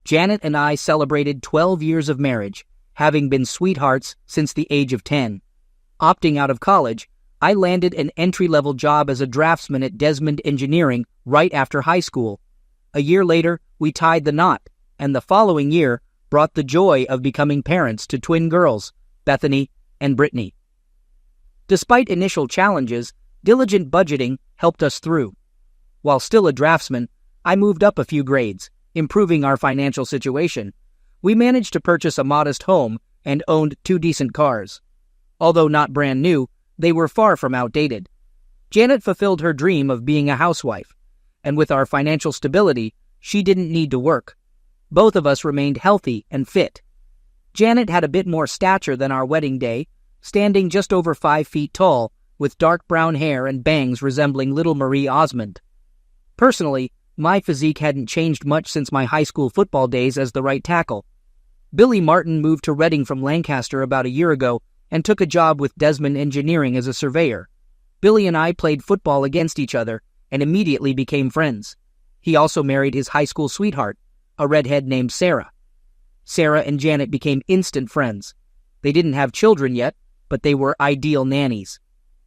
Janet and I celebrated 12 years of marriage, having been sweethearts since the age of 10. Opting out of college, I landed an entry-level job as a draftsman at Desmond Engineering right after high school. A year later, we tied the knot, and the following year brought the joy of becoming parents to twin girls, Bethany and Brittany. Despite initial challenges, diligent budgeting helped us through. While still a draftsman, I moved up a few grades, improving our financial situation. We managed to purchase a modest home and owned 2 decent cars. Although not brand new, they were far from outdated. Janet fulfilled her dream of being a housewife, and with our financial stability, she didn't need to work. Both of us remained healthy and fit. Janet had a bit more stature than our wedding day, standing just over 5 feet tall, with dark brown hair and bangs resembling little Marie Osmond. Personally, my physique hadn't changed much since my high school football days as the right tackle. Billy Martin moved to Reading from Lancaster about a year ago and took a job with Desmond Engineering as a surveyor. Billy and I played football against each other and immediately became friends. He also married his high school sweetheart, a redhead named Sarah. Sarah and Janet became instant friends. They didn't have children yet, but they were ideal nannies.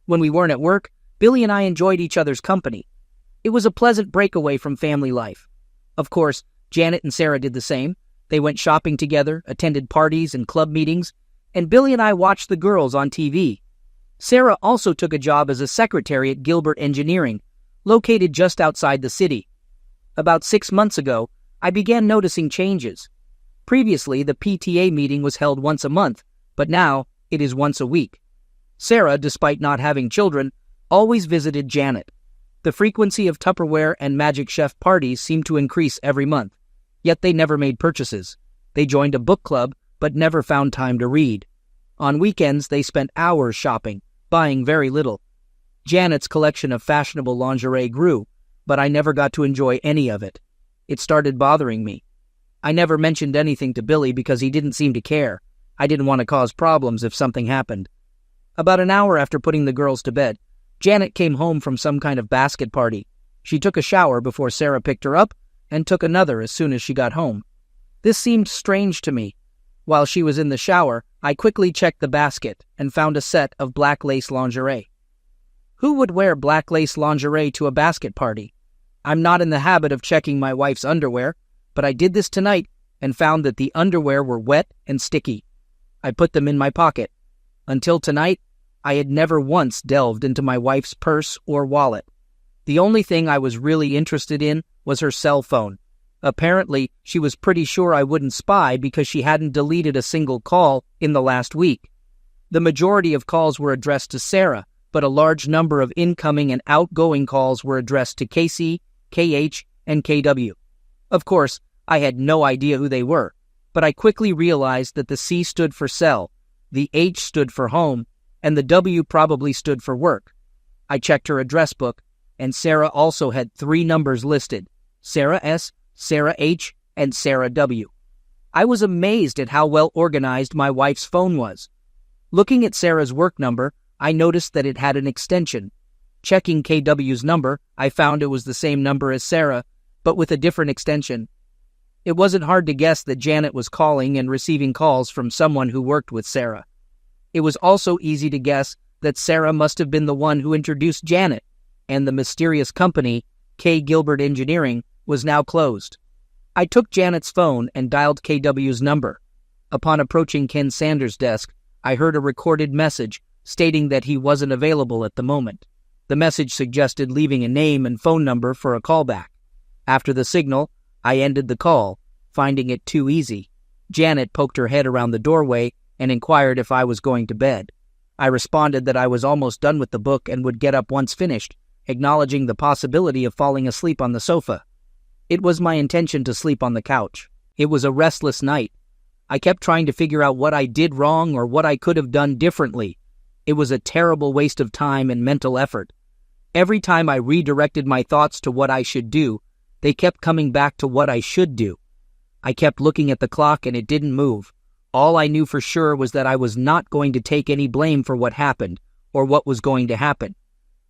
When we weren't at work, Billy and I enjoyed each other's company. It was a pleasant breakaway from family life. Of course, Janet and Sarah did the same. They went shopping together, attended parties and club meetings, and Billy and I watched the girls on TV. Sarah also took a job as a secretary at Gilbert Engineering, located just outside the city. About 6 months ago, I began noticing changes. Previously, the PTA meeting was held once a month, but now it is once a week. Sarah, despite not having children, always visited Janet. The frequency of Tupperware and Magic Chef parties seemed to increase every month, yet they never made purchases. They joined a book club, but never found time to read. On weekends, they spent hours shopping, buying very little. Janet's collection of fashionable lingerie grew, but I never got to enjoy any of it. It started bothering me. I never mentioned anything to Billy because he didn't seem to care. I didn't want to cause problems if something happened. About an hour after putting the girls to bed, Janet came home from some kind of basket party. She took a shower before Sarah picked her up and took another as soon as she got home. This seemed strange to me. While she was in the shower, I quickly checked the basket and found a set of black lace lingerie. Who would wear black lace lingerie to a basket party? I'm not in the habit of checking my wife's underwear, but I did this tonight and found that the underwear were wet and sticky. I put them in my pocket. Until tonight, I had never once delved into my wife's purse or wallet. The only thing I was really interested in was her cell phone. Apparently, she was pretty sure I wouldn't spy because she hadn't deleted a single call in the last week. The majority of calls were addressed to Sarah, but a large number of incoming and outgoing calls were addressed to KC, KH, and KW. Of course, I had no idea who they were, but I quickly realized that the C stood for cell, the H stood for home, and the W probably stood for work. I checked her address book, and Sarah also had 3 numbers listed: Sarah S., Sarah H., and Sarah W. I was amazed at how well organized my wife's phone was. Looking at Sarah's work number, I noticed that it had an extension. Checking KW's number, I found it was the same number as Sarah, but with a different extension. It wasn't hard to guess that Janet was calling and receiving calls from someone who worked with Sarah. It was also easy to guess that Sarah must have been the one who introduced Janet, and the mysterious company, K. Gilbert Engineering, was now closed. I took Janet's phone and dialed KW's number. Upon approaching Ken Sanders' desk, I heard a recorded message stating that he wasn't available at the moment. The message suggested leaving a name and phone number for a callback. After the signal, I ended the call, finding it too easy. Janet poked her head around the doorway and inquired if I was going to bed. I responded that I was almost done with the book and would get up once finished, acknowledging the possibility of falling asleep on the sofa. It was my intention to sleep on the couch. It was a restless night. I kept trying to figure out what I did wrong or what I could have done differently. It was a terrible waste of time and mental effort. Every time I redirected my thoughts to what I should do, they kept coming back to what I should do. I kept looking at the clock and it didn't move. All I knew for sure was that I was not going to take any blame for what happened or what was going to happen.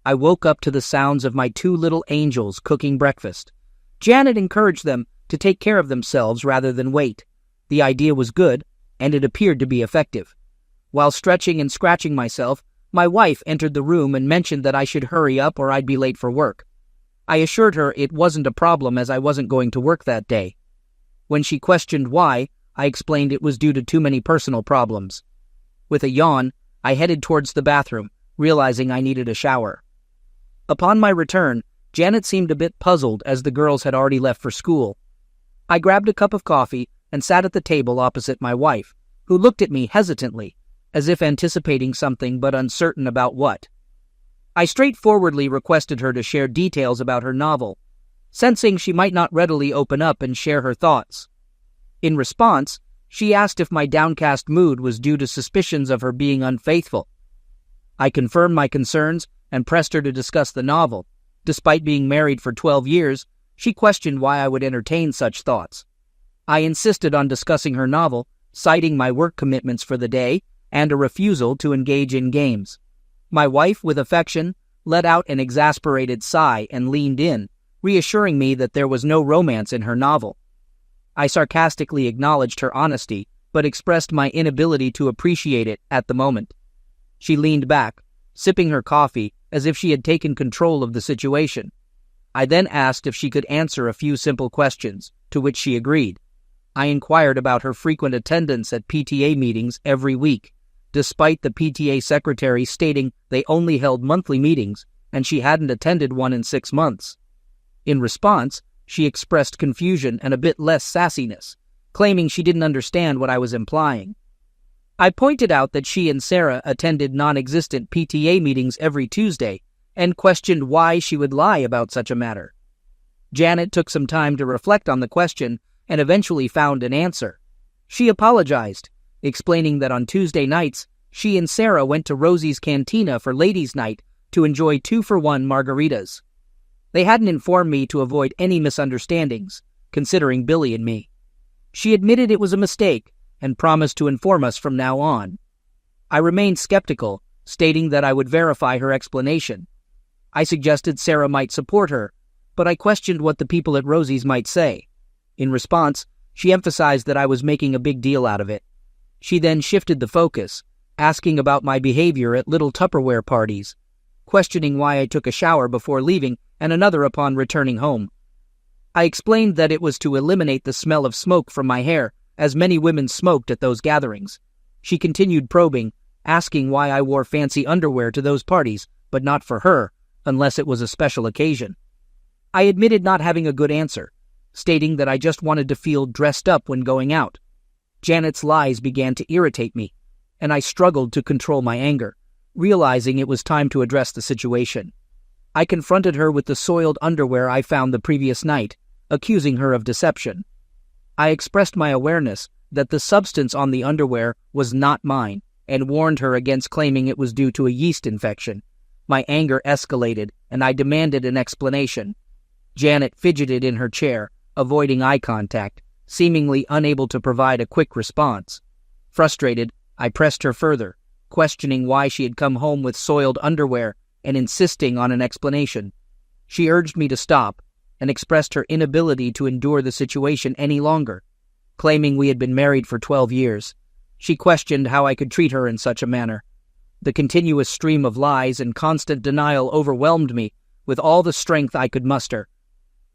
I woke up to the sounds of my 2 little angels cooking breakfast. Janet encouraged them to take care of themselves rather than wait. The idea was good, and it appeared to be effective. While stretching and scratching myself, my wife entered the room and mentioned that I should hurry up or I'd be late for work. I assured her it wasn't a problem as I wasn't going to work that day. When she questioned why, I explained it was due to too many personal problems. With a yawn, I headed towards the bathroom, realizing I needed a shower. Upon my return, Janet seemed a bit puzzled as the girls had already left for school. I grabbed a cup of coffee and sat at the table opposite my wife, who looked at me hesitantly, as if anticipating something but uncertain about what. I straightforwardly requested her to share details about her novel, sensing she might not readily open up and share her thoughts. In response, she asked if my downcast mood was due to suspicions of her being unfaithful. I confirmed my concerns and pressed her to discuss the novel. Despite being married for 12 years, she questioned why I would entertain such thoughts. I insisted on discussing her novel, citing my work commitments for the day and a refusal to engage in games. My wife, with affection, let out an exasperated sigh and leaned in, reassuring me that there was no romance in her novel. I sarcastically acknowledged her honesty, but expressed my inability to appreciate it at the moment. She leaned back, sipping her coffee as if she had taken control of the situation. I then asked if she could answer a few simple questions, to which she agreed. I inquired about her frequent attendance at PTA meetings every week, despite the PTA secretary stating they only held monthly meetings and she hadn't attended one in 6 months. In response, she expressed confusion and a bit less sassiness, claiming she didn't understand what I was implying. I pointed out that she and Sarah attended non-existent PTA meetings every Tuesday and questioned why she would lie about such a matter. Janet took some time to reflect on the question and eventually found an answer. She apologized, explaining that on Tuesday nights, she and Sarah went to Rosie's Cantina for ladies' night to enjoy 2-for-1 margaritas. They hadn't informed me to avoid any misunderstandings, considering Billy and me. She admitted it was a mistake and promised to inform us from now on. I remained skeptical, stating that I would verify her explanation. I suggested Sarah might support her, but I questioned what the people at Rosie's might say. In response, she emphasized that I was making a big deal out of it. She then shifted the focus, asking about my behavior at little Tupperware parties, questioning why I took a shower before leaving and another upon returning home. I explained that it was to eliminate the smell of smoke from my hair, as many women smoked at those gatherings. She continued probing, asking why I wore fancy underwear to those parties, but not for her, unless it was a special occasion. I admitted not having a good answer, stating that I just wanted to feel dressed up when going out. Janet's lies began to irritate me, and I struggled to control my anger, realizing it was time to address the situation. I confronted her with the soiled underwear I found the previous night, accusing her of deception. I expressed my awareness that the substance on the underwear was not mine, and warned her against claiming it was due to a yeast infection. My anger escalated, and I demanded an explanation. Janet fidgeted in her chair, avoiding eye contact, seemingly unable to provide a quick response. Frustrated, I pressed her further, questioning why she had come home with soiled underwear and insisting on an explanation. She urged me to stop and expressed her inability to endure the situation any longer, claiming we had been married for 12 years. She questioned how I could treat her in such a manner. The continuous stream of lies and constant denial overwhelmed me with all the strength I could muster.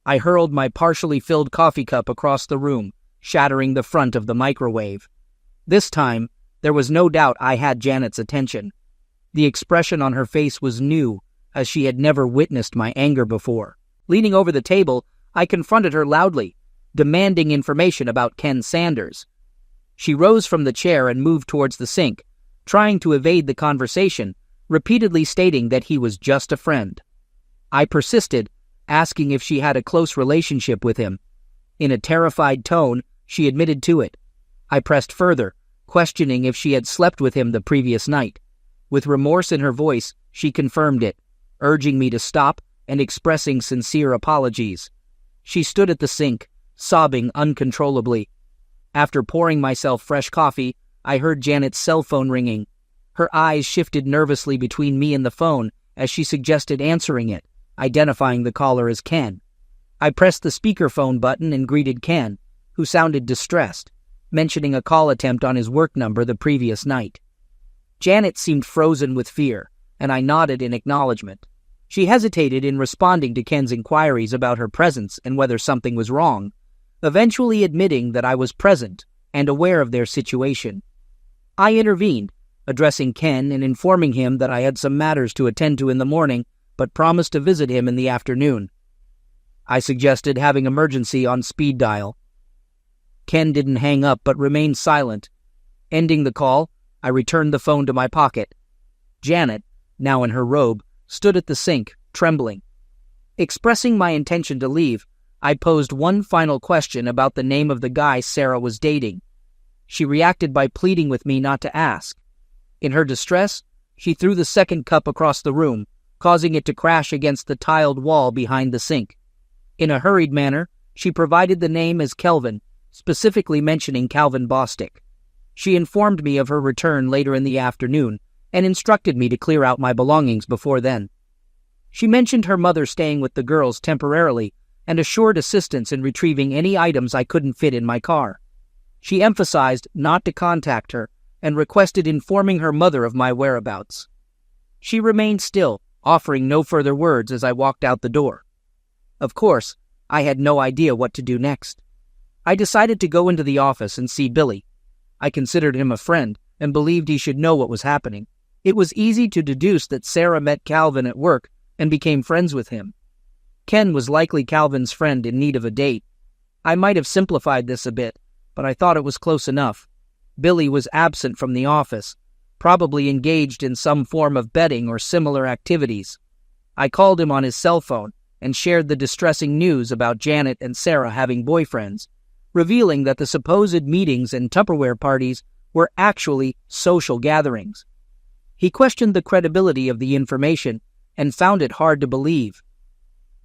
I hurled my partially filled coffee cup across the room, shattering the front of the microwave. This time, there was no doubt I had Janet's attention. The expression on her face was new, as she had never witnessed my anger before. Leaning over the table, I confronted her loudly, demanding information about Ken Sanders. She rose from the chair and moved towards the sink, trying to evade the conversation, repeatedly stating that he was just a friend. I persisted, asking if she had a close relationship with him. In a terrified tone, she admitted to it. I pressed further, questioning if she had slept with him the previous night. With remorse in her voice, she confirmed it, urging me to stop and expressing sincere apologies. She stood at the sink, sobbing uncontrollably. After pouring myself fresh coffee, I heard Janet's cell phone ringing. Her eyes shifted nervously between me and the phone as she suggested answering it, identifying the caller as Ken. I pressed the speakerphone button and greeted Ken, who sounded distressed, mentioning a call attempt on his work number the previous night. Janet seemed frozen with fear, and I nodded in acknowledgement. She hesitated in responding to Ken's inquiries about her presence and whether something was wrong, eventually admitting that I was present and aware of their situation. I intervened, addressing Ken and informing him that I had some matters to attend to in the morning, but promised to visit him in the afternoon. I suggested having emergency on speed dial. Ken didn't hang up but remained silent. Ending the call, I returned the phone to my pocket. Janet, now in her robe, stood at the sink, trembling. Expressing my intention to leave, I posed one final question about the name of the guy Sarah was dating. She reacted by pleading with me not to ask. In her distress, she threw the second cup across the room, causing it to crash against the tiled wall behind the sink. In a hurried manner, she provided the name as Kelvin, specifically mentioning Calvin Bostic. She informed me of her return later in the afternoon and instructed me to clear out my belongings before then. She mentioned her mother staying with the girls temporarily and assured assistance in retrieving any items I couldn't fit in my car. She emphasized not to contact her and requested informing her mother of my whereabouts. She remained still, offering no further words as I walked out the door. Of course, I had no idea what to do next. I decided to go into the office and see Billy. I considered him a friend and believed he should know what was happening. It was easy to deduce that Sarah met Calvin at work and became friends with him. Ken was likely Calvin's friend in need of a date. I might have simplified this a bit, but I thought it was close enough. Billy was absent from the office, probably engaged in some form of betting or similar activities. I called him on his cell phone and shared the distressing news about Janet and Sarah having boyfriends, revealing that the supposed meetings and Tupperware parties were actually social gatherings. He questioned the credibility of the information and found it hard to believe.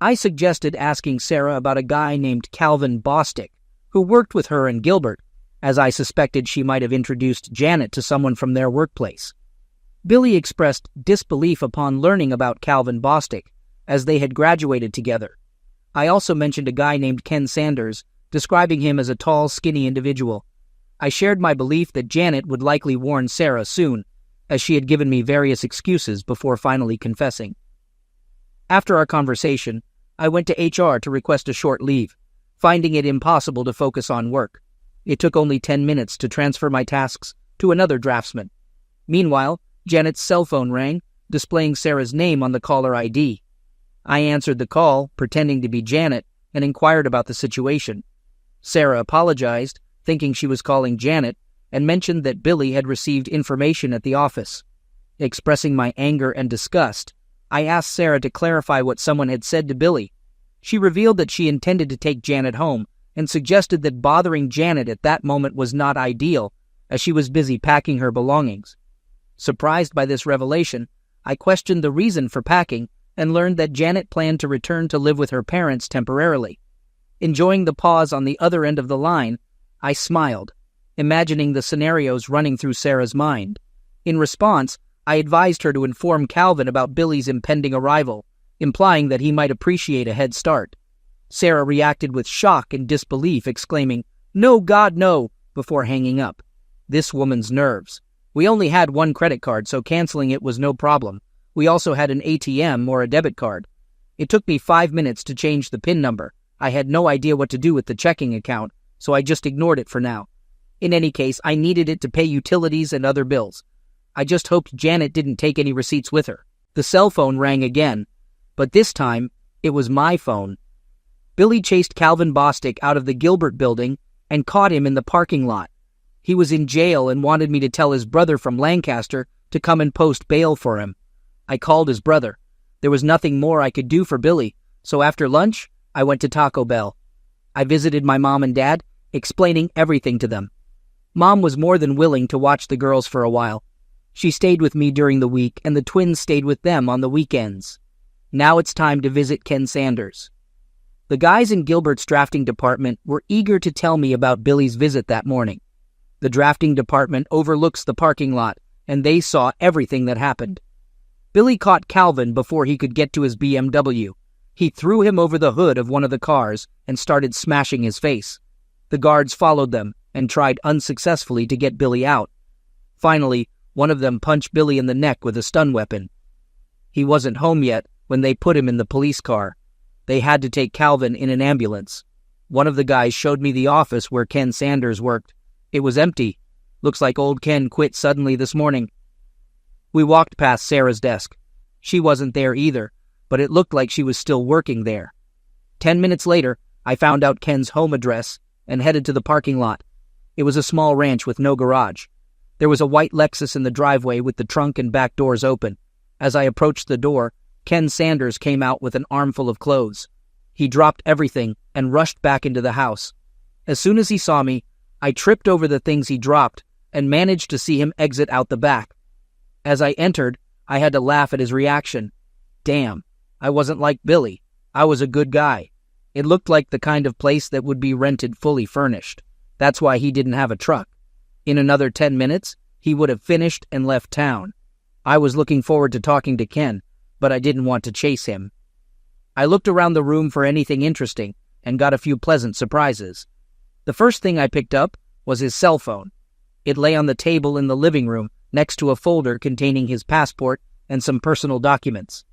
I suggested asking Sarah about a guy named Calvin Bostic, who worked with her in Gilbert, as I suspected she might have introduced Janet to someone from their workplace. Billy expressed disbelief upon learning about Calvin Bostic, as they had graduated together. I also mentioned a guy named Ken Sanders, describing him as a tall, skinny individual. I shared my belief that Janet would likely warn Sarah soon, as she had given me various excuses before finally confessing. After our conversation, I went to HR to request a short leave, finding it impossible to focus on work. It took only 10 minutes to transfer my tasks to another draftsman. Meanwhile, Janet's cell phone rang, displaying Sarah's name on the caller ID. I answered the call, pretending to be Janet, and inquired about the situation. Sarah apologized, thinking she was calling Janet, and mentioned that Billy had received information at the office. Expressing my anger and disgust, I asked Sarah to clarify what someone had said to Billy. She revealed that she intended to take Janet home and suggested that bothering Janet at that moment was not ideal, as she was busy packing her belongings. Surprised by this revelation, I questioned the reason for packing and learned that Janet planned to return to live with her parents temporarily. Enjoying the pause on the other end of the line, I smiled, imagining the scenarios running through Sarah's mind. In response, I advised her to inform Calvin about Billy's impending arrival, implying that he might appreciate a head start. Sarah reacted with shock and disbelief, exclaiming, "No, God, no," before hanging up. This woman's nerves. We only had one credit card, so canceling it was no problem. We also had an ATM or a debit card. It took me 5 minutes to change the PIN number. I had no idea what to do with the checking account, so I just ignored it for now. In any case, I needed it to pay utilities and other bills. I just hoped Janet didn't take any receipts with her. The cell phone rang again, but this time, it was my phone. Billy chased Calvin Bostic out of the Gilbert building and caught him in the parking lot. He was in jail and wanted me to tell his brother from Lancaster to come and post bail for him. I called his brother. There was nothing more I could do for Billy, so after lunch, I went to Taco Bell. I visited my mom and dad, explaining everything to them. Mom was more than willing to watch the girls for a while. She stayed with me during the week, and the twins stayed with them on the weekends. Now it's time to visit Ken Sanders. The guys in Gilbert's drafting department were eager to tell me about Billy's visit that morning. The drafting department overlooks the parking lot, and they saw everything that happened. Billy caught Calvin before he could get to his BMW. He threw him over the hood of one of the cars and started smashing his face. The guards followed them and tried unsuccessfully to get Billy out. Finally, one of them punched Billy in the neck with a stun weapon. He wasn't home yet when they put him in the police car. They had to take Calvin in an ambulance. One of the guys showed me the office where Ken Sanders worked. It was empty. Looks like old Ken quit suddenly this morning. We walked past Sarah's desk. She wasn't there either, but it looked like she was still working there. 10 minutes later, I found out Ken's home address and headed to the parking lot. It was a small ranch with no garage. There was a white Lexus in the driveway with the trunk and back doors open. As I approached the door, Ken Sanders came out with an armful of clothes. He dropped everything and rushed back into the house. As soon as he saw me, I tripped over the things he dropped and managed to see him exit out the back. As I entered, I had to laugh at his reaction. Damn, I wasn't like Billy. I was a good guy. It looked like the kind of place that would be rented fully furnished. That's why he didn't have a truck. In another 10 minutes, he would have finished and left town. I was looking forward to talking to Ken, but I didn't want to chase him. I looked around the room for anything interesting and got a few pleasant surprises. The first thing I picked up was his cell phone. It lay on the table in the living room next to a folder containing his passport and some personal documents.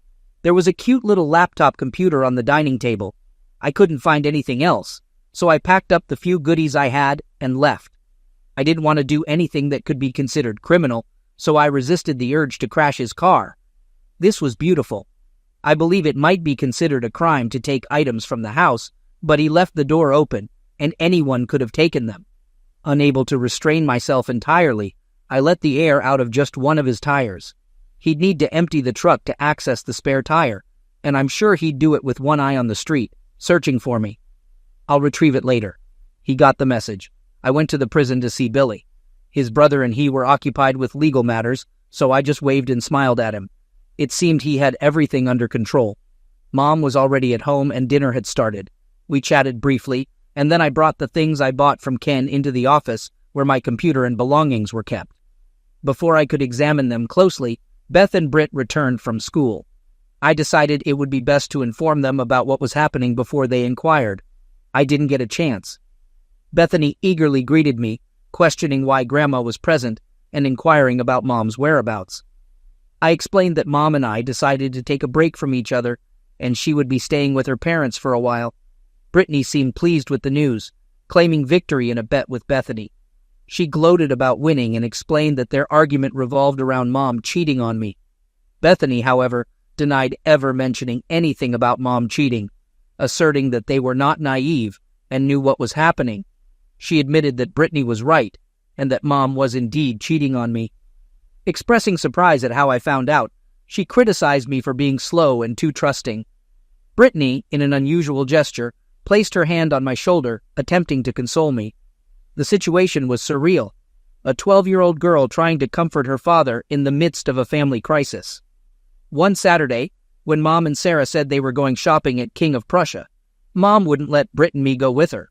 There was a cute little laptop computer on the dining table. I couldn't find anything else, so I packed up the few goodies I had and left. I didn't want to do anything that could be considered criminal, so I resisted the urge to crash his car. This was beautiful. I believe it might be considered a crime to take items from the house, but he left the door open, and anyone could have taken them. Unable to restrain myself entirely, I let the air out of just one of his tires. He'd need to empty the truck to access the spare tire, and I'm sure he'd do it with one eye on the street, searching for me. I'll retrieve it later. He got the message. I went to the prison to see Billy. His brother and he were occupied with legal matters, so I just waved and smiled at him. It seemed he had everything under control. Mom was already at home and dinner had started. We chatted briefly, and then I brought the things I bought from Ken into the office where my computer and belongings were kept. Before I could examine them closely, Beth and Britt returned from school. I decided it would be best to inform them about what was happening before they inquired. I didn't get a chance. Bethany eagerly greeted me, questioning why Grandma was present and inquiring about Mom's whereabouts. I explained that Mom and I decided to take a break from each other, and she would be staying with her parents for a while. Brittany seemed pleased with the news, claiming victory in a bet with Bethany. She gloated about winning and explained that their argument revolved around Mom cheating on me. Bethany, however, denied ever mentioning anything about Mom cheating, asserting that they were not naive and knew what was happening. She admitted that Brittany was right and that Mom was indeed cheating on me. Expressing surprise at how I found out, she criticized me for being slow and too trusting. Brittany, in an unusual gesture, placed her hand on my shoulder, attempting to console me. The situation was surreal. A 12-year-old girl trying to comfort her father in the midst of a family crisis. One Saturday, when Mom and Sarah said they were going shopping at King of Prussia, Mom wouldn't let Britt and me go with her.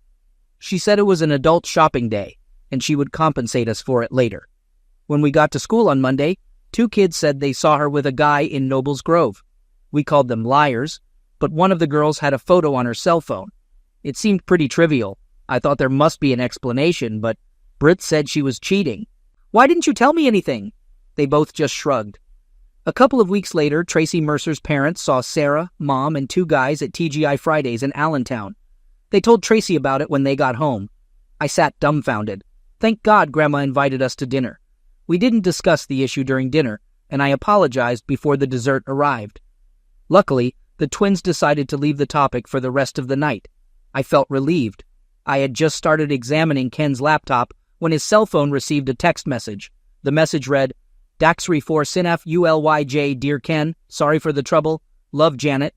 She said it was an adult shopping day, and she would compensate us for it later. When we got to school on Monday, 2 kids said they saw her with a guy in Nobles Grove. We called them liars, but one of the girls had a photo on her cell phone. It seemed pretty trivial. I thought there must be an explanation, but Britt said she was cheating. "Why didn't you tell me anything?" They both just shrugged. A couple of weeks later, Tracy Mercer's parents saw Sarah, Mom, and 2 guys at TGI Fridays in Allentown. They told Tracy about it when they got home. I sat dumbfounded. Thank God Grandma invited us to dinner. We didn't discuss the issue during dinner, and I apologized before the dessert arrived. Luckily, the twins decided to leave the topic for the rest of the night. I felt relieved. I had just started examining Ken's laptop when his cell phone received a text message. The message read, "Daxry 4 Sinaf ULYJ, Dear Ken, sorry for the trouble. Love, Janet."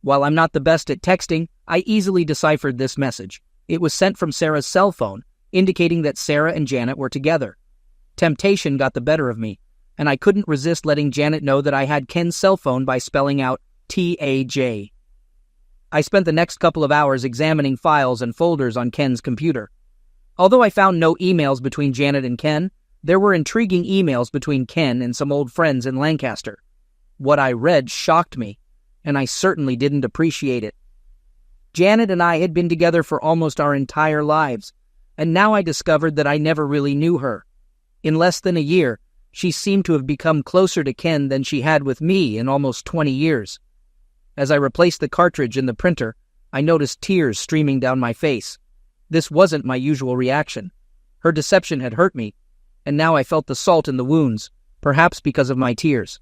While I'm not the best at texting, I easily deciphered this message. It was sent from Sarah's cell phone, indicating that Sarah and Janet were together. Temptation got the better of me, and I couldn't resist letting Janet know that I had Ken's cell phone by spelling out TAJ. I spent the next couple of hours examining files and folders on Ken's computer. Although I found no emails between Janet and Ken, there were intriguing emails between Ken and some old friends in Lancaster. What I read shocked me. and I certainly didn't appreciate it. Janet and I had been together for almost our entire lives, and now I discovered that I never really knew her. In less than a year, she seemed to have become closer to Ken than she had with me in almost 20 years. As I replaced the cartridge in the printer, I noticed tears streaming down my face. This wasn't my usual reaction. Her deception had hurt me, and now I felt the salt in the wounds, perhaps because of my tears.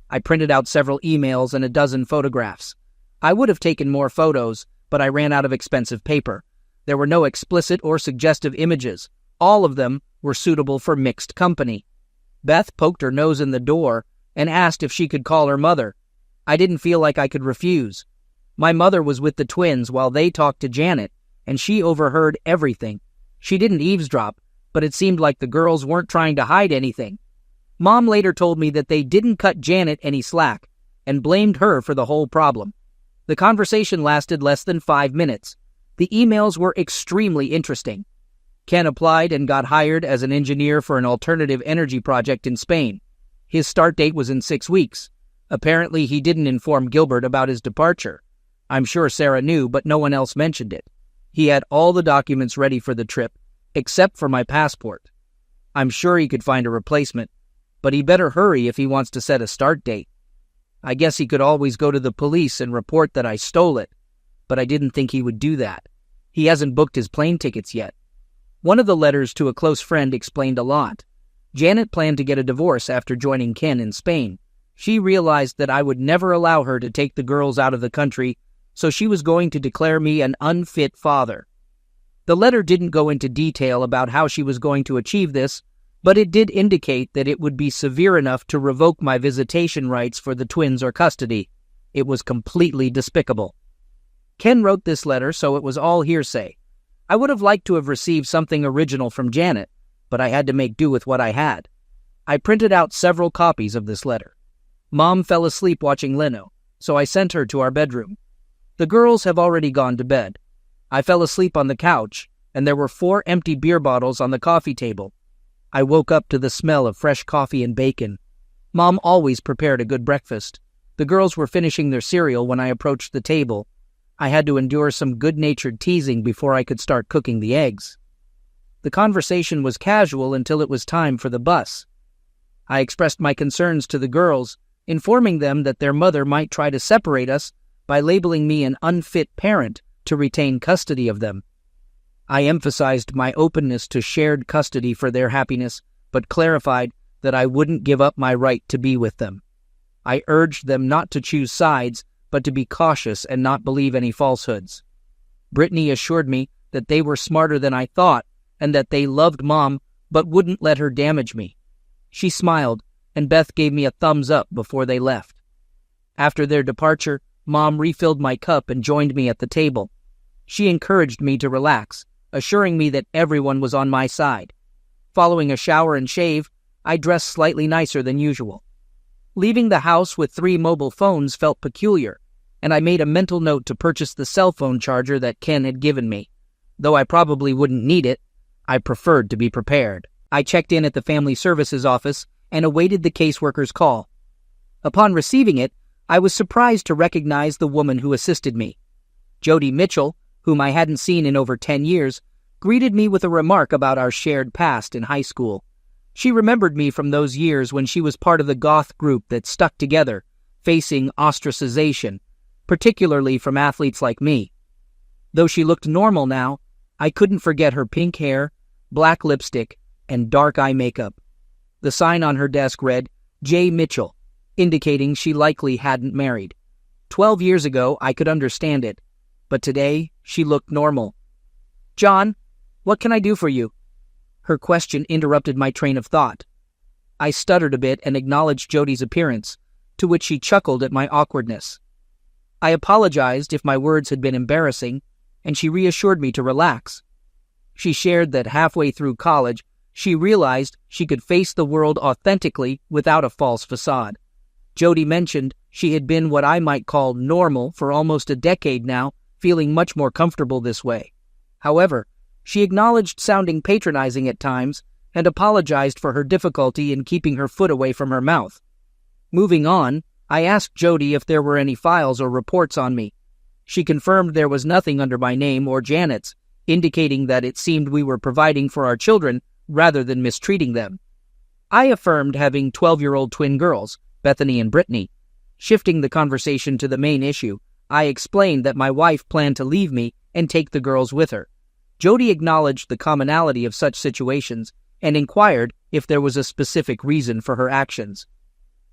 I printed out several emails and a dozen photographs. I would have taken more photos, but I ran out of expensive paper. There were no explicit or suggestive images. All of them were suitable for mixed company. Beth poked her nose in the door and asked if she could call her mother. I didn't feel like I could refuse. My mother was with the twins while they talked to Janet, and she overheard everything. She didn't eavesdrop, but it seemed like the girls weren't trying to hide anything. Mom later told me that they didn't cut Janet any slack and blamed her for the whole problem. The conversation lasted less than 5 minutes. The emails were extremely interesting. Ken applied and got hired as an engineer for an alternative energy project in Spain. His start date was in 6 weeks. Apparently, he didn't inform Gilbert about his departure. I'm sure Sarah knew, but no one else mentioned it. He had all the documents ready for the trip, except for my passport. I'm sure he could find a replacement, but he better hurry if he wants to set a start date. I guess he could always go to the police and report that I stole it, but I didn't think he would do that. He hasn't booked his plane tickets yet. One of the letters to a close friend explained a lot. Janet planned to get a divorce after joining Ken in Spain. She realized that I would never allow her to take the girls out of the country, so she was going to declare me an unfit father. The letter didn't go into detail about how she was going to achieve this, but it did indicate that it would be severe enough to revoke my visitation rights for the twins or custody. It was completely despicable. Ken wrote this letter, so it was all hearsay. I would have liked to have received something original from Janet, but I had to make do with what I had. I printed out several copies of this letter. Mom fell asleep watching Leno, so I sent her to our bedroom. The girls have already gone to bed. I fell asleep on the couch, and there were 4 empty beer bottles on the coffee table. I woke up to the smell of fresh coffee and bacon. Mom always prepared a good breakfast. The girls were finishing their cereal when I approached the table. I had to endure some good-natured teasing before I could start cooking the eggs. The conversation was casual until it was time for the bus. I expressed my concerns to the girls, informing them that their mother might try to separate us by labeling me an unfit parent to retain custody of them. I emphasized my openness to shared custody for their happiness, but clarified that I wouldn't give up my right to be with them. I urged them not to choose sides, but to be cautious and not believe any falsehoods. Brittany assured me that they were smarter than I thought and that they loved Mom but wouldn't let her damage me. She smiled, and Beth gave me a thumbs up before they left. After their departure, Mom refilled my cup and joined me at the table. She encouraged me to relax, assuring me that everyone was on my side. Following a shower and shave, I dressed slightly nicer than usual. Leaving the house with 3 mobile phones felt peculiar, and I made a mental note to purchase the cell phone charger that Ken had given me. Though I probably wouldn't need it, I preferred to be prepared. I checked in at the Family Services office and awaited the caseworker's call. Upon receiving it, I was surprised to recognize the woman who assisted me. Jody Mitchell, whom I hadn't seen in over 10 years, greeted me with a remark about our shared past in high school. She remembered me from those years when she was part of the goth group that stuck together, facing ostracization, particularly from athletes like me. Though she looked normal now, I couldn't forget her pink hair, black lipstick, and dark eye makeup. The sign on her desk read, J. Mitchell, indicating she likely hadn't married. 12 years ago, I could understand it, but today, she looked normal. "John, what can I do for you?" Her question interrupted my train of thought. I stuttered a bit and acknowledged Jody's appearance, to which she chuckled at my awkwardness. I apologized if my words had been embarrassing, and she reassured me to relax. She shared that halfway through college, she realized she could face the world authentically without a false facade. Jody mentioned she had been what I might call normal for almost a decade now, feeling much more comfortable this way. However, she acknowledged sounding patronizing at times and apologized for her difficulty in keeping her foot away from her mouth. Moving on, I asked Jody if there were any files or reports on me. She confirmed there was nothing under my name or Janet's, indicating that it seemed we were providing for our children rather than mistreating them. I affirmed having 12-year-old twin girls, Bethany and Brittany. Shifting the conversation to the main issue, I explained that my wife planned to leave me and take the girls with her. Jody acknowledged the commonality of such situations and inquired if there was a specific reason for her actions.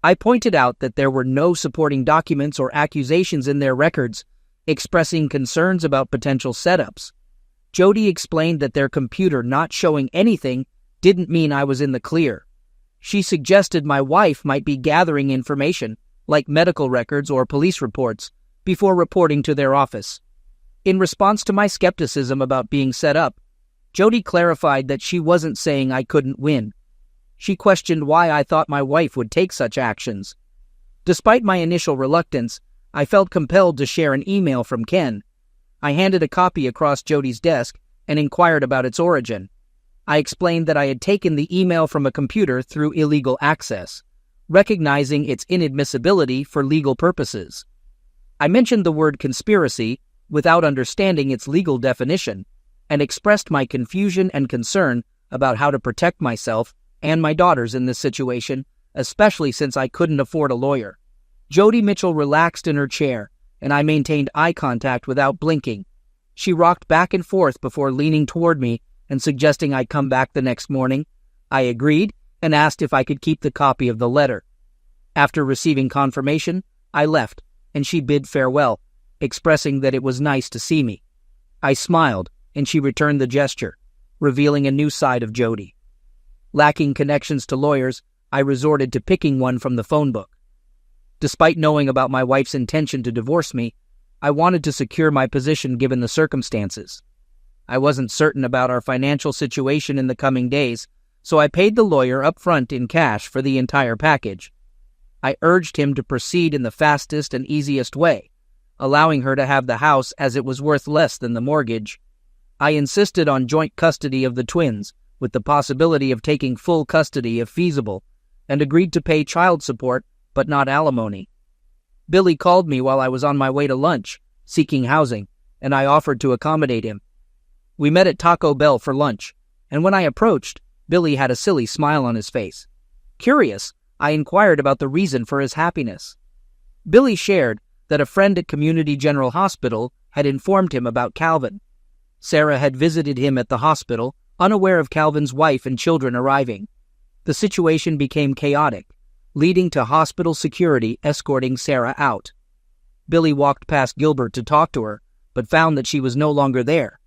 I pointed out that there were no supporting documents or accusations in their records, expressing concerns about potential setups. Jody explained that their computer not showing anything didn't mean I was in the clear. She suggested my wife might be gathering information, like medical records or police reports, before reporting to their office. In response to my skepticism about being set up, Jody clarified that she wasn't saying I couldn't win. She questioned why I thought my wife would take such actions. Despite my initial reluctance, I felt compelled to share an email from Ken. I handed a copy across Jody's desk and inquired about its origin. I explained that I had taken the email from a computer through illegal access, recognizing its inadmissibility for legal purposes. I mentioned the word conspiracy without understanding its legal definition, and expressed my confusion and concern about how to protect myself and my daughters in this situation, especially since I couldn't afford a lawyer. Jody Mitchell relaxed in her chair, and I maintained eye contact without blinking. She rocked back and forth before leaning toward me and suggesting I come back the next morning. I agreed and asked if I could keep the copy of the letter. After receiving confirmation, I left, and she bid farewell, expressing that it was nice to see me. I smiled, and she returned the gesture, revealing a new side of Jody. Lacking connections to lawyers, I resorted to picking one from the phone book. Despite knowing about my wife's intention to divorce me, I wanted to secure my position given the circumstances. I wasn't certain about our financial situation in the coming days, so I paid the lawyer up front in cash for the entire package. I urged him to proceed in the fastest and easiest way, allowing her to have the house as it was worth less than the mortgage. I insisted on joint custody of the twins, with the possibility of taking full custody if feasible, and agreed to pay child support but not alimony. Billy called me while I was on my way to lunch, seeking housing, and I offered to accommodate him. We met at Taco Bell for lunch, and when I approached, Billy had a silly smile on his face. Curious, I inquired about the reason for his happiness. Billy shared that a friend at Community General Hospital had informed him about Calvin. Sarah had visited him at the hospital, unaware of Calvin's wife and children arriving. The situation became chaotic, leading to hospital security escorting Sarah out. Billy walked past Gilbert to talk to her, but found that she was no longer there.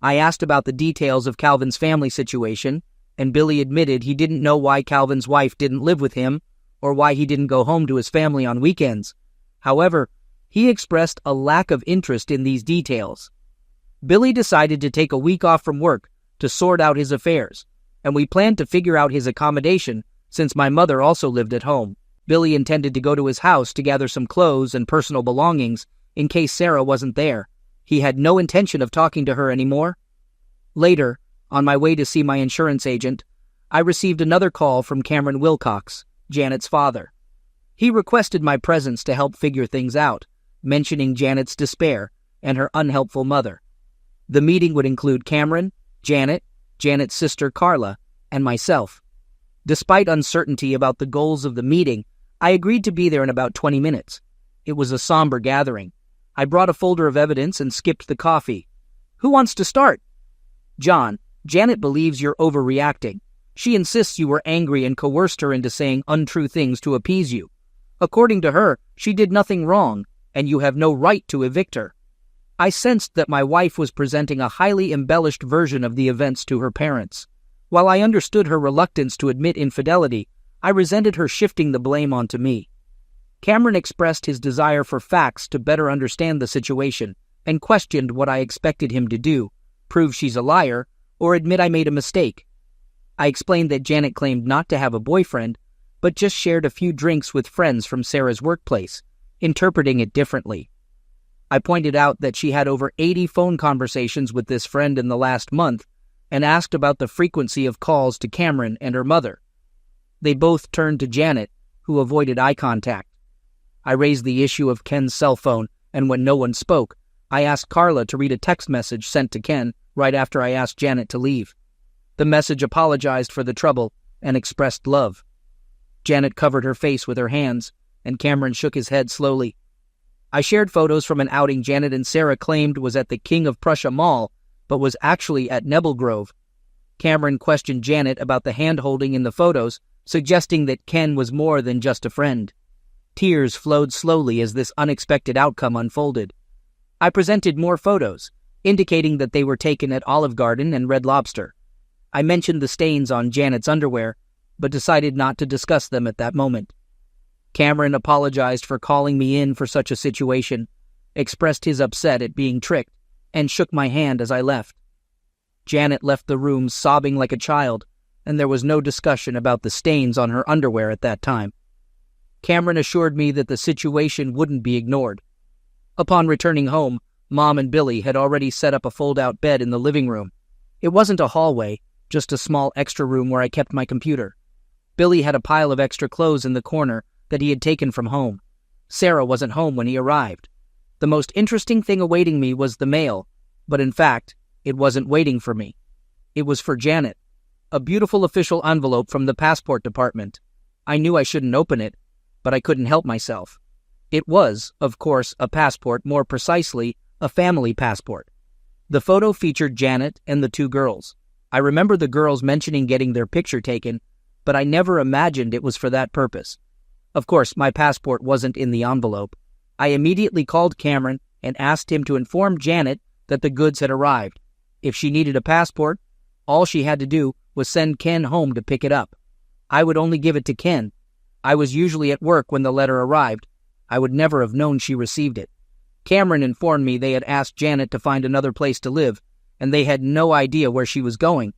I asked about the details of Calvin's family situation, and Billy admitted he didn't know why Calvin's wife didn't live with him or why he didn't go home to his family on weekends. However, he expressed a lack of interest in these details. Billy decided to take a week off from work to sort out his affairs, and we planned to figure out his accommodation since my mother also lived at home. Billy intended to go to his house to gather some clothes and personal belongings in case Sarah wasn't there. He had no intention of talking to her anymore. Later, on my way to see my insurance agent, I received another call from Cameron Wilcox, Janet's father. He requested my presence to help figure things out, mentioning Janet's despair and her unhelpful mother. The meeting would include Cameron, Janet, Janet's sister Carla, and myself. Despite uncertainty about the goals of the meeting, I agreed to be there in about 20 minutes. It was a somber gathering. I brought a folder of evidence and skipped the coffee. Who wants to start? John, Janet believes you're overreacting. She insists you were angry and coerced her into saying untrue things to appease you. According to her, she did nothing wrong, and you have no right to evict her. I sensed that my wife was presenting a highly embellished version of the events to her parents. While I understood her reluctance to admit infidelity, I resented her shifting the blame onto me. Cameron expressed his desire for facts to better understand the situation and questioned what I expected him to do, prove she's a liar, or admit I made a mistake. I explained that Janet claimed not to have a boyfriend, but just shared a few drinks with friends from Sarah's workplace, interpreting it differently. I pointed out that she had over 80 phone conversations with this friend in the last month and asked about the frequency of calls to Cameron and her mother. They both turned to Janet, who avoided eye contact. I raised the issue of Ken's cell phone, and when no one spoke, I asked Carla to read a text message sent to Ken right after I asked Janet to leave. The message apologized for the trouble and expressed love. Janet covered her face with her hands, and Cameron shook his head slowly. I shared photos from an outing Janet and Sarah claimed was at the King of Prussia Mall, but was actually at Nebel Grove. Cameron questioned Janet about the hand-holding in the photos, suggesting that Ken was more than just a friend. Tears flowed slowly as this unexpected outcome unfolded. I presented more photos, indicating that they were taken at Olive Garden and Red Lobster. I mentioned the stains on Janet's underwear, but decided not to discuss them at that moment. Cameron apologized for calling me in for such a situation, expressed his upset at being tricked, and shook my hand as I left. Janet left the room sobbing like a child, and there was no discussion about the stains on her underwear at that time. Cameron assured me that the situation wouldn't be ignored. Upon returning home, Mom and Billy had already set up a fold-out bed in the living room. It wasn't a hallway, just a small extra room where I kept my computer. Billy had a pile of extra clothes in the corner that he had taken from home. Sarah wasn't home when he arrived. The most interesting thing awaiting me was the mail, but in fact, it wasn't waiting for me. It was for Janet. A beautiful official envelope from the passport department. I knew I shouldn't open it, but I couldn't help myself. It was, of course, a passport, more precisely, a family passport. The photo featured Janet and the two girls. I remember the girls mentioning getting their picture taken, but I never imagined it was for that purpose. Of course, my passport wasn't in the envelope. I immediately called Cameron and asked him to inform Janet that the goods had arrived. If she needed a passport, all she had to do was send Ken home to pick it up. I would only give it to Ken. I was usually at work when the letter arrived. I would never have known she received it. Cameron informed me they had asked Janet to find another place to live, and they had no idea where she was going.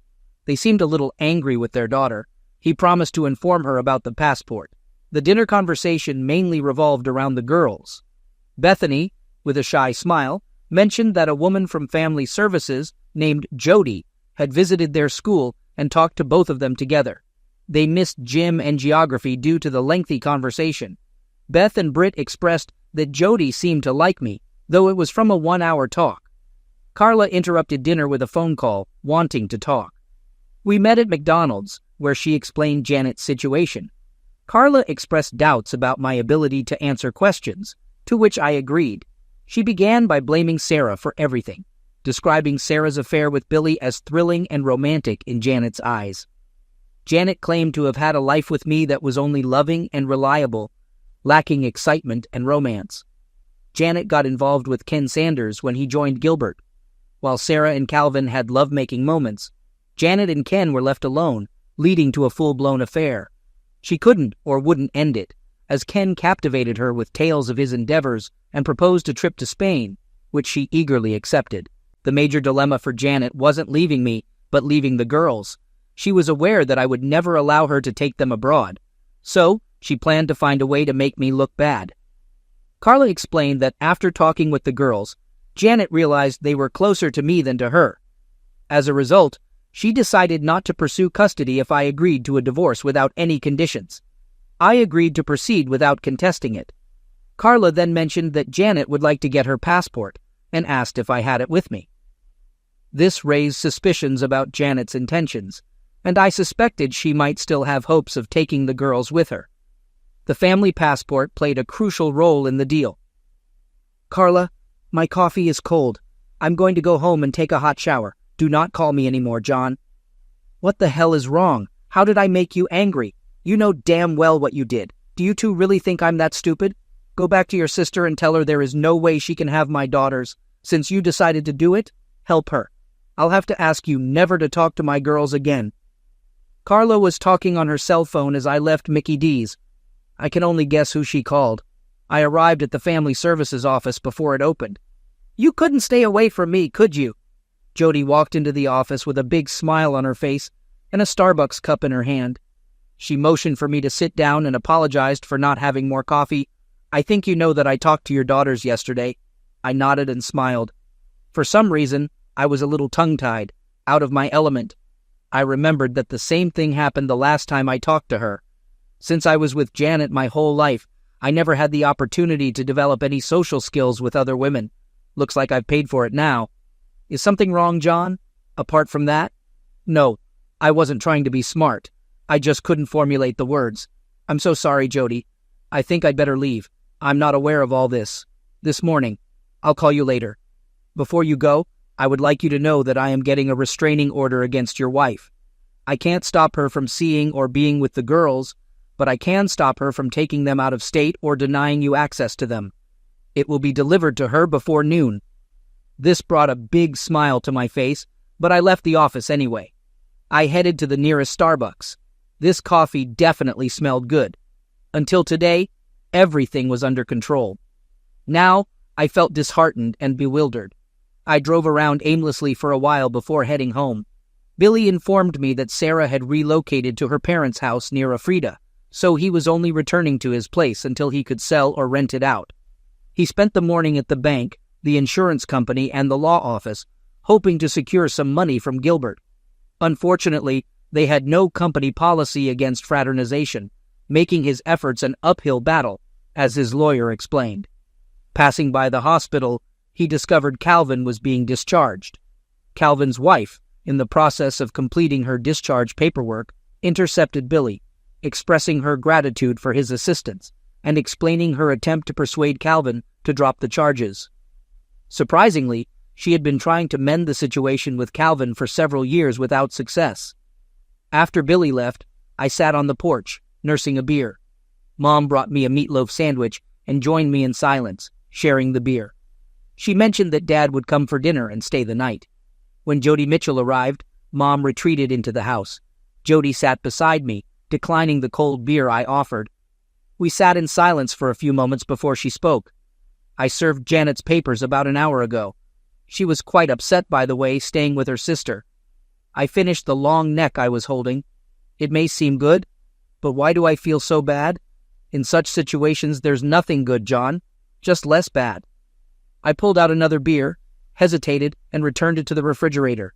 They seemed a little angry with their daughter. He promised to inform her about the passport. The dinner conversation mainly revolved around the girls. Bethany, with a shy smile, mentioned that a woman from Family Services named Jody had visited their school and talked to both of them together. They missed gym and geography due to the lengthy conversation. Beth and Britt expressed that Jody seemed to like me, though it was from a 1-hour talk. Carla interrupted dinner with a phone call, wanting to talk. We met at McDonald's, where she explained Janet's situation. Carla expressed doubts about my ability to answer questions, to which I agreed. She began by blaming Sarah for everything, describing Sarah's affair with Billy as thrilling and romantic in Janet's eyes. Janet claimed to have had a life with me that was only loving and reliable, lacking excitement and romance. Janet got involved with Ken Sanders when he joined Gilbert. While Sarah and Calvin had love-making moments, Janet and Ken were left alone, leading to a full-blown affair. She couldn't or wouldn't end it, as Ken captivated her with tales of his endeavors and proposed a trip to Spain, which she eagerly accepted. The major dilemma for Janet wasn't leaving me, but leaving the girls. She was aware that I would never allow her to take them abroad, so she planned to find a way to make me look bad. Carla explained that after talking with the girls, Janet realized they were closer to me than to her. As a result, she decided not to pursue custody if I agreed to a divorce without any conditions. I agreed to proceed without contesting it. Carla then mentioned that Janet would like to get her passport and asked if I had it with me. This raised suspicions about Janet's intentions, and I suspected she might still have hopes of taking the girls with her. The family passport played a crucial role in the deal. Carla, my coffee is cold. I'm going to go home and take a hot shower. Do not call me anymore, John. What the hell is wrong? How did I make you angry? You know damn well what you did. Do you two really think I'm that stupid? Go back to your sister and tell her there is no way she can have my daughters. Since you decided to do it, help her. I'll have to ask you never to talk to my girls again. Carla was talking on her cell phone as I left Mickey D's. I can only guess who she called. I arrived at the Family Services office before it opened. You couldn't stay away from me, could you? Jody walked into the office with a big smile on her face and a Starbucks cup in her hand. She motioned for me to sit down and apologized for not having more coffee. I think you know that I talked to your daughters yesterday. I nodded and smiled. For some reason, I was a little tongue-tied, out of my element. I remembered that the same thing happened the last time I talked to her. Since I was with Janet my whole life, I never had the opportunity to develop any social skills with other women. Looks like I've paid for it now. Is something wrong, John? Apart from that? No, I wasn't trying to be smart. I just couldn't formulate the words. I'm so sorry, Jody. I think I'd better leave. I'm not aware of all this. This morning. I'll call you later. Before you go, I would like you to know that I am getting a restraining order against your wife. I can't stop her from seeing or being with the girls, but I can stop her from taking them out of state or denying you access to them. It will be delivered to her before noon. This brought a big smile to my face, but I left the office anyway. I headed to the nearest Starbucks. This coffee definitely smelled good. Until today, everything was under control. Now, I felt disheartened and bewildered. I drove around aimlessly for a while before heading home. Billy informed me that Sarah had relocated to her parents' house near Afrida, so he was only returning to his place until he could sell or rent it out. He spent the morning at the bank, the insurance company, and the law office, hoping to secure some money from Gilbert. Unfortunately, they had no company policy against fraternization, making his efforts an uphill battle, as his lawyer explained. Passing by the hospital, he discovered Calvin was being discharged. Calvin's wife, in the process of completing her discharge paperwork, intercepted Billy, expressing her gratitude for his assistance and explaining her attempt to persuade Calvin to drop the charges. Surprisingly, she had been trying to mend the situation with Calvin for several years without success. After Billy left, I sat on the porch, nursing a beer. Mom brought me a meatloaf sandwich and joined me in silence, sharing the beer. She mentioned that Dad would come for dinner and stay the night. When Jody Mitchell arrived, Mom retreated into the house. Jody sat beside me, declining the cold beer I offered. We sat in silence for a few moments before she spoke. I served Janet's papers about an hour ago. She was quite upset, by the way, staying with her sister. I finished the long neck I was holding. It may seem good, but why do I feel so bad? In such situations, there's nothing good, John, just less bad. I pulled out another beer, hesitated, and returned it to the refrigerator.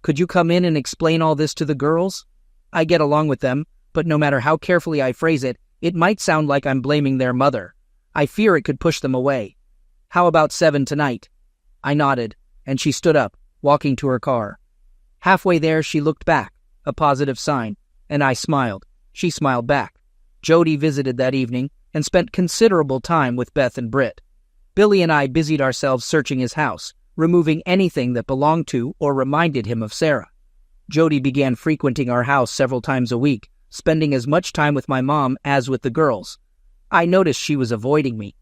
Could you come in and explain all this to the girls? I get along with them, but no matter how carefully I phrase it, it might sound like I'm blaming their mother. I fear it could push them away. How about 7 tonight? I nodded, and she stood up, walking to her car. Halfway there, she looked back, a positive sign, and I smiled. She smiled back. Jody visited that evening and spent considerable time with Beth and Britt. Billy and I busied ourselves searching his house, removing anything that belonged to or reminded him of Sarah. Jody began frequenting our house several times a week, spending as much time with my mom as with the girls. I noticed she was avoiding me.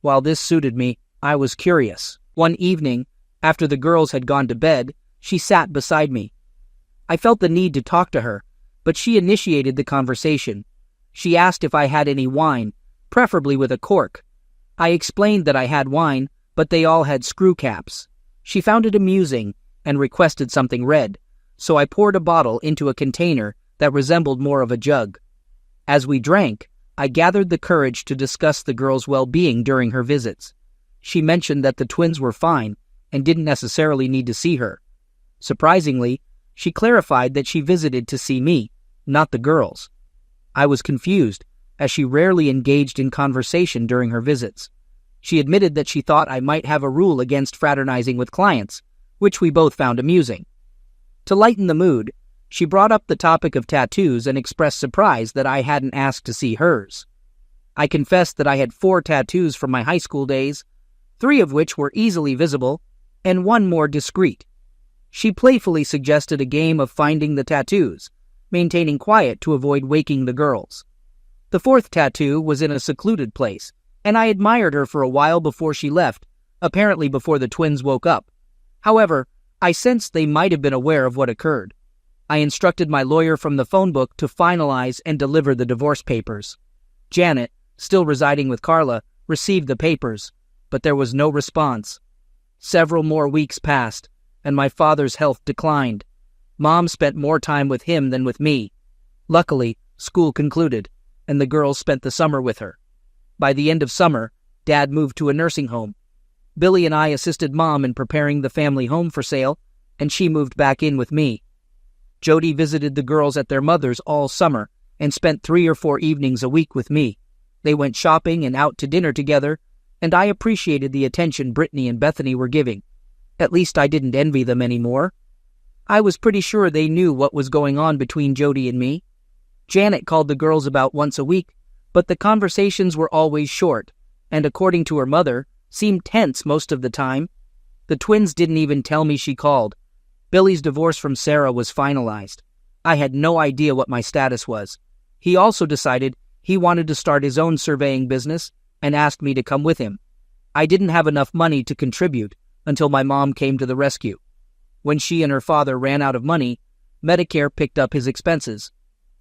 While this suited me, I was curious. One evening, after the girls had gone to bed, she sat beside me. I felt the need to talk to her, but she initiated the conversation. She asked if I had any wine, preferably with a cork. I explained that I had wine, but they all had screw caps. She found it amusing and requested something red, so I poured a bottle into a container that resembled more of a jug. As we drank, I gathered the courage to discuss the girl's well-being during her visits. She mentioned that the twins were fine and didn't necessarily need to see her. Surprisingly, she clarified that she visited to see me, not the girls. I was confused, as she rarely engaged in conversation during her visits. She admitted that she thought I might have a rule against fraternizing with clients, which we both found amusing. To lighten the mood, she brought up the topic of tattoos and expressed surprise that I hadn't asked to see hers. I confessed that I had 4 tattoos from my high school days, 3 of which were easily visible, and 1 more discreet. She playfully suggested a game of finding the tattoos, maintaining quiet to avoid waking the girls. The 4th tattoo was in a secluded place, and I admired her for a while before she left, apparently before the twins woke up. However, I sensed they might have been aware of what occurred. I instructed my lawyer from the phone book to finalize and deliver the divorce papers. Janet, still residing with Carla, received the papers, but there was no response. Several more weeks passed, and my father's health declined. Mom spent more time with him than with me. Luckily, school concluded, and the girls spent the summer with her. By the end of summer, Dad moved to a nursing home. Billy and I assisted Mom in preparing the family home for sale, and she moved back in with me. Jody visited the girls at their mother's all summer and spent 3 or 4 evenings a week with me. They went shopping and out to dinner together, and I appreciated the attention Brittany and Bethany were giving. At least I didn't envy them anymore. I was pretty sure they knew what was going on between Jody and me. Janet called the girls about once a week, but the conversations were always short, and according to her mother, seemed tense most of the time. The twins didn't even tell me she called. Billy's divorce from Sarah was finalized. I had no idea what my status was. He also decided he wanted to start his own surveying business and asked me to come with him. I didn't have enough money to contribute until my mom came to the rescue. When she and her father ran out of money, Medicare picked up his expenses.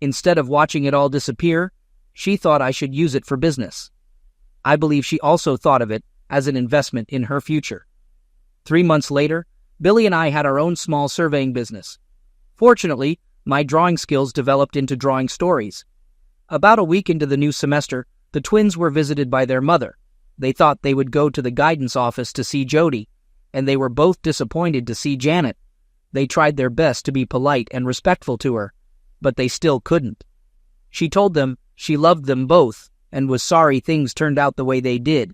Instead of watching it all disappear, she thought I should use it for business. I believe she also thought of it as an investment in her future. 3 months later, Billy and I had our own small surveying business. Fortunately, my drawing skills developed into drawing stories. About a week into the new semester, the twins were visited by their mother. They thought they would go to the guidance office to see Jody, and they were both disappointed to see Janet. They tried their best to be polite and respectful to her, but they still couldn't. She told them she loved them both and was sorry things turned out the way they did.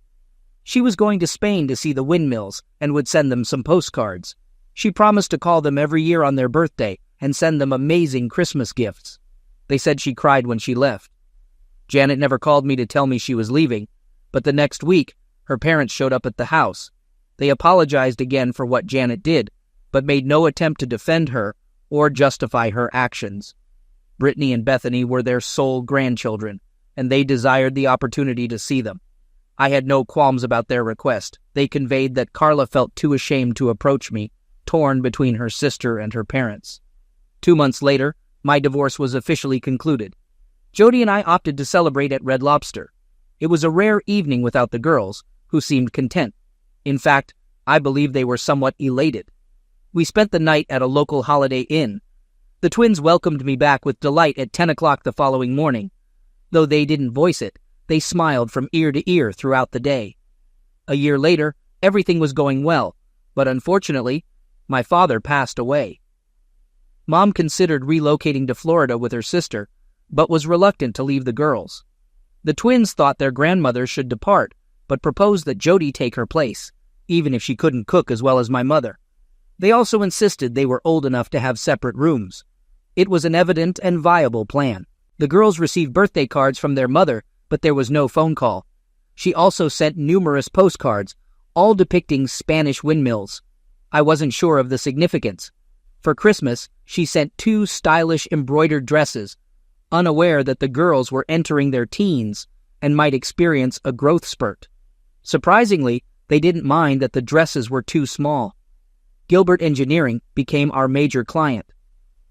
She was going to Spain to see the windmills and would send them some postcards. She promised to call them every year on their birthday and send them amazing Christmas gifts. They said she cried when she left. Janet never called me to tell me she was leaving, but the next week, her parents showed up at the house. They apologized again for what Janet did, but made no attempt to defend her or justify her actions. Brittany and Bethany were their sole grandchildren, and they desired the opportunity to see them. I had no qualms about their request. They conveyed that Carla felt too ashamed to approach me, torn between her sister and her parents. 2 months later, my divorce was officially concluded. Jody and I opted to celebrate at Red Lobster. It was a rare evening without the girls, who seemed content. In fact, I believe they were somewhat elated. We spent the night at a local Holiday Inn. The twins welcomed me back with delight at 10 o'clock the following morning. Though they didn't voice it, they smiled from ear to ear throughout the day. A year later, everything was going well, but unfortunately, my father passed away. Mom considered relocating to Florida with her sister, but was reluctant to leave the girls. The twins thought their grandmother should depart, but proposed that Jody take her place, even if she couldn't cook as well as my mother. They also insisted they were old enough to have separate rooms. It was an evident and viable plan. The girls received birthday cards from their mother, but there was no phone call. She also sent numerous postcards, all depicting Spanish windmills. I wasn't sure of the significance. For Christmas, she sent 2 stylish embroidered dresses, unaware that the girls were entering their teens and might experience a growth spurt. Surprisingly, they didn't mind that the dresses were too small. Gilbert Engineering became our major client.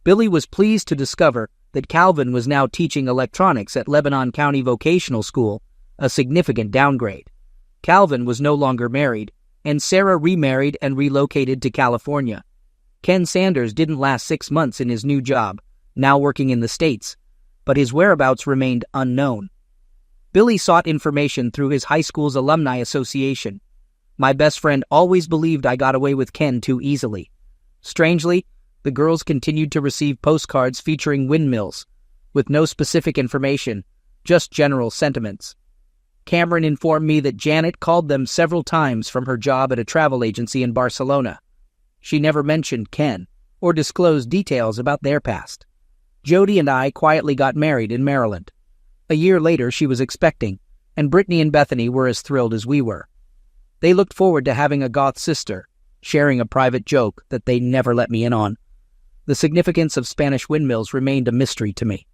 Billy was pleased to discover that Calvin was now teaching electronics at Lebanon County Vocational School, a significant downgrade. Calvin was no longer married, and Sarah remarried and relocated to California. Ken Sanders didn't last 6 months in his new job, now working in the States, but his whereabouts remained unknown. Billy sought information through his high school's alumni association. My best friend always believed I got away with Ken too easily. Strangely, the girls continued to receive postcards featuring windmills, with no specific information, just general sentiments. Cameron informed me that Janet called them several times from her job at a travel agency in Barcelona. She never mentioned Ken or disclosed details about their past. Jody and I quietly got married in Maryland. A year later, she was expecting, and Brittany and Bethany were as thrilled as we were. They looked forward to having a goth sister, sharing a private joke that they never let me in on. The significance of Spanish windmills remained a mystery to me.